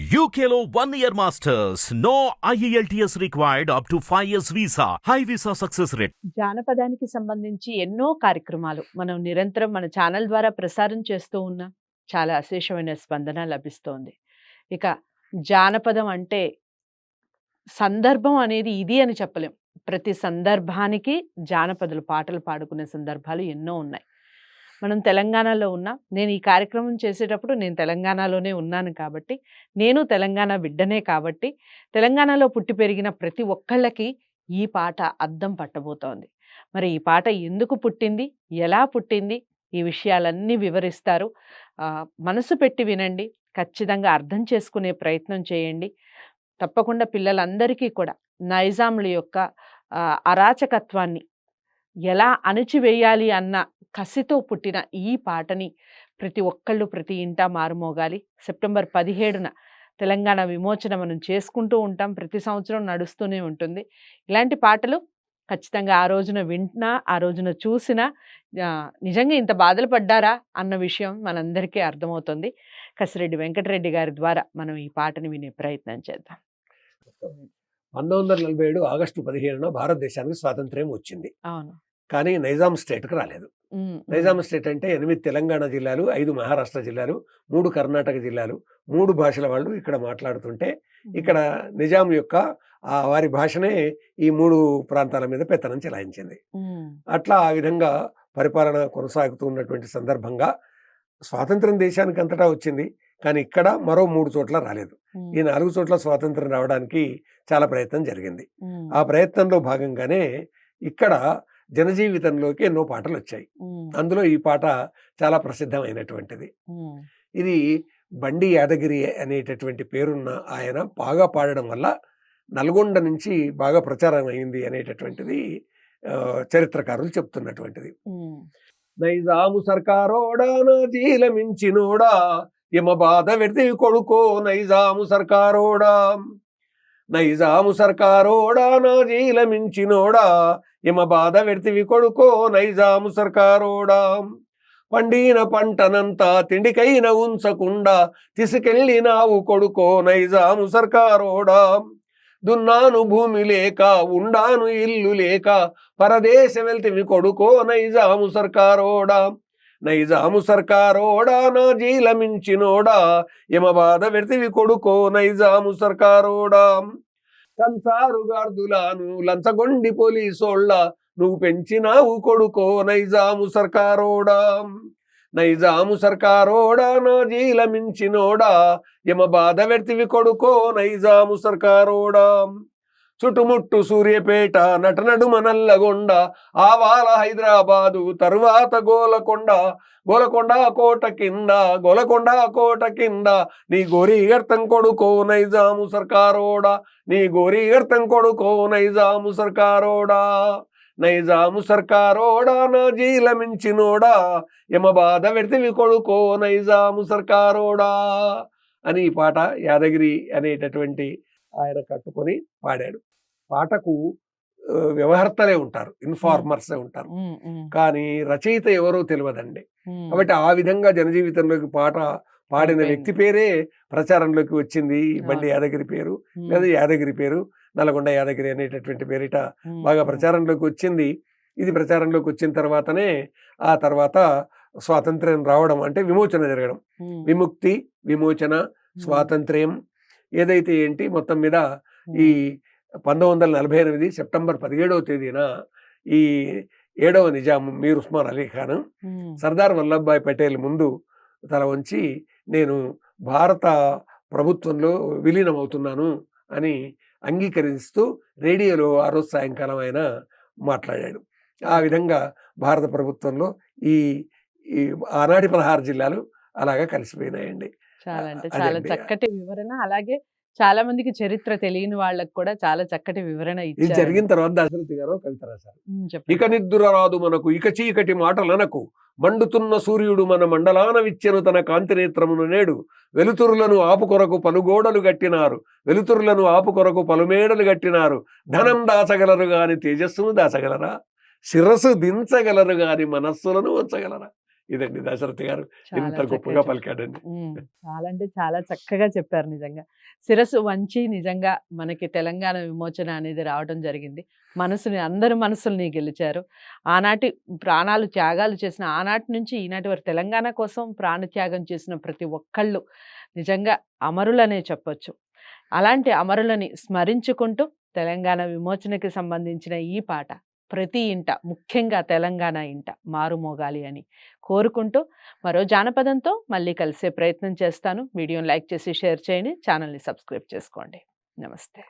UKLO 1 year masters. No IELTS required up to 5 years visa. High visa success rate. జానపదానికి సంబంధించి ఎన్నో కార్యక్రమాలు మనం నిరంతరం మన ఛానల్ ద్వారా ప్రసారం చేస్తూ ఉన్నాం. చాలా అశేషమైన స్పందన లభిస్తోంది. ఇక జానపదం అంటే సందర్భం అనేది ఇది అని చెప్పలేం. ప్రతి సందర్భానికి జానపదులు పాటలు పాడుకునే సందర్భాలు ఎన్నో ఉన్నాయి. మనం తెలంగాణలో ఉన్నాం. నేను ఈ కార్యక్రమం చేసేటప్పుడు నేను తెలంగాణలోనే ఉన్నాను కాబట్టి, నేను తెలంగాణ బిడ్డనే కాబట్టి, తెలంగాణలో పుట్టి పెరిగిన ప్రతి ఒక్కళ్ళకి ఈ పాట అద్దం పట్టబోతోంది. మరి ఈ పాట ఎందుకు పుట్టింది? ఎలా పుట్టింది? ఈ విషయాలన్నీ వివరిస్తారు. మనసు పెట్టి వినండి. ఖచ్చితంగా అర్థం చేసుకునే ప్రయత్నం చేయండి. తప్పకుండా పిల్లలందరికీ కూడా నైజాంల యొక్క అరాచకత్వాన్ని ఎలా అణిచివేయాలి అన్న కసితో పుట్టిన ఈ పాటని ప్రతి ఒక్కళ్ళు ప్రతి ఇంటా మారుమోగాలి. సెప్టెంబర్ 17న తెలంగాణ విమోచన మనం చేసుకుంటూ ఉంటాం. ప్రతి సంవత్సరం నడుస్తూనే ఉంటుంది. ఇలాంటి పాటలు ఖచ్చితంగా ఆ రోజున వింటున్నా, ఆ రోజున చూసినా నిజంగా ఇంత బాధలు పడ్డారా అన్న విషయం మనందరికీ అర్థమవుతుంది. కసిరెడ్డి వెంకటరెడ్డి గారి ద్వారా మనం ఈ పాటని వినే ప్రయత్నం చేద్దాం. 1947 ఆగస్టు 15న భారతదేశానికి స్వాతంత్ర్యం వచ్చింది. అవును. కానీ నైజాం స్టేట్కి రాలేదు. నైజాం స్టేట్ అంటే 8 తెలంగాణ జిల్లాలు, 5 మహారాష్ట్ర జిల్లాలు, 3 కర్ణాటక జిల్లాలు, 3 భాషల వాళ్ళు ఇక్కడ మాట్లాడుతుంటే ఇక్కడ నిజాం యొక్క వారి భాషనే ఈ 3 ప్రాంతాల మీద పెత్తనం చెలాయించింది. అట్లా ఆ విధంగా పరిపాలన కొనసాగుతున్నటువంటి సందర్భంగా స్వాతంత్రం దేశానికి అంతటా వచ్చింది. కానీ ఇక్కడ మరో 3 చోట్ల రాలేదు. ఈ 4 చోట్ల స్వాతంత్రం రావడానికి చాలా ప్రయత్నం జరిగింది. ఆ ప్రయత్నంలో భాగంగానే ఇక్కడ జనజీవితంలోకి ఎన్నో పాటలు వచ్చాయి. అందులో ఈ పాట చాలా ప్రసిద్ధమైనటువంటిది. ఇది బండి యాదగిరి అనేటటువంటి పేరున్న ఆయన బాగా పాడడం వల్ల నల్గొండ నుంచి బాగా ప్రచారం అయింది అనేటటువంటిది చరిత్రకారులు చెప్తున్నటువంటిది. నైజాము సర్కారోడా నా జీలమించినోడా, యమ బాధ వెడితే కొడుకో నైజాము సర్కారోడా, నైజాము సర్కారోడా నా జీలమించినోడా, యమ బాధ వెడితివి కొడుకో నైజాము సర్కారోడా, పండిన పంటనంతా తిండికైన ఉంచకుండా తీసుకెళ్ళినావు కొడుకో నైజాము సర్కారోడా, దున్నాను భూమి లేక ఉండాను ఇల్లు లేక పరదేశం వెళ్తివి కొడుకో నైజాము సర్కారోడా, నైజాము సర్కారోడా నా జీలమించినోడా, యమ బాధ వెడితివి కొడుకో నైజాము సర్కారోడా, కంచారు గార్దులాను లంచగొండి పోలీసోళ్ళ నువ్వు పెంచినావు కొడుకో నైజాము సర్కారోడా, నైజాము సర్కారోడా నా జీలమించినోడా, యమ బాధ వెడితివి కొడుకో నైజాము సర్కారోడా, చుట్టుముట్టు సూర్యపేట నటనడుమ నల్లగొండ ఆవాల హైదరాబాదు తరువాత గోలకొండ, గోలకొండ కోట కింద గోలకొండ కోట కింద నీ గోరి అర్థం కొడుకో నైజాము సర్కారోడా, నీ గోరి అర్థం కొడుకో నైజాము సర్కారోడా, నైజాము సర్కారోడా నా జీలమించినోడా, యమ బాధ వెడితివి కొడుకో నైజాము సర్కారోడా అని ఈ పాట యాదగిరి అనేటటువంటి ఆయన కట్టుకొని పాడాడు. పాటకు వ్యవహర్తలే ఉంటారు, ఇన్ఫార్మర్సే ఉంటారు, కానీ రచయిత ఎవరో తెలియదండి. కాబట్టి ఆ విధంగా జనజీవితంలోకి పాట పాడిన వ్యక్తి పేరే ప్రచారంలోకి వచ్చింది. బండి యాదగిరి పేరు లేదా యాదగిరి పేరు నల్గొండ యాదగిరి అనేటటువంటి పేరిట బాగా ప్రచారంలోకి వచ్చింది. ఇది ప్రచారంలోకి వచ్చిన తర్వాతనే ఆ తర్వాత స్వాతంత్ర్యం రావడం అంటే విమోచన జరగడం, విముక్తి విమోచన స్వాతంత్ర్యం ఏదైతే ఏంటి మొత్తం మీద ఈ 1948 సెప్టెంబర్ 17వ తేదీన ఈ 7వ నిజాం మీర్ ఉస్మాన్ అలీ ఖాన్ సర్దార్ వల్లభాయ్ పటేల్ ముందు తల వంచి నేను భారత ప్రభుత్వంలో విలీనమవుతున్నాను అని అంగీకరిస్తూ రేడియోలో ఆ రోజు సాయంకాలం ఆయన మాట్లాడాడు. ఆ విధంగా భారత ప్రభుత్వంలో ఈ ఆనాటి 16 జిల్లాలు అలాగా కలిసిపోయినాయండి. చాలా అంటే చాలా చక్కటి వివరణ. అలాగే చాలా మందికి చరిత్ర తెలియని వాళ్ళకి కూడా చాలా చక్కటి వివరణ ఇది ఇచ్చారు. జరిగిన తర్వాత దశరథి గారు కవిత రాశారు. చెప్పండి. ఇక నిద్దుర రాదు మనకు ఇక చీకటి మాటలనకు, మండుతున్న సూర్యుడు మన మండలాన విచ్చెను తన కాంతినేత్రమును నేడు, వెలుతురులను ఆపు కొరకు పలుగోడలు గట్టినారు, వెలుతురులను ఆపు కొరకు పలుమేడలు గట్టినారు, ధనం దాచగలరు గాని తేజస్సును దాచగలరా, శిరస్సు దించగలరు గాని మనస్సులను ఉంచగలరా. ఇదండి దశరథి గారు చాలా ఇంత చక్కగా గొప్పగా చెప్పారు. పలికాడండి. చాలా అంటే చాలా చక్కగా చెప్పారు నిజంగా. శిరస్సు వంచి నిజంగా మనకి తెలంగాణ విమోచన అనేది రావడం జరిగింది. అందరి మనసుల్ని గెలిచారు. ఆనాటి ప్రాణాలు త్యాగాలు చేసిన ఆనాటి నుంచి ఈనాటి వరకు తెలంగాణ కోసం ప్రాణత్యాగం చేసిన ప్రతి ఒక్కళ్ళు నిజంగా అమరులనే చెప్పొచ్చు. అలాంటి అమరులని స్మరించుకుంటూ తెలంగాణ విమోచనకి సంబంధించిన ఈ పాట ప్రతి ఇంట, ముఖ్యంగా తెలంగాణ ఇంట మారుమోగాలి అని కోరుకుంటూ మరో జానపదంతో మళ్ళీ కలిసే ప్రయత్నం చేస్తాను. వీడియోని లైక్ చేసి షేర్ చేయండి. ఛానల్ని సబ్స్క్రైబ్ చేసుకోండి. నమస్తే.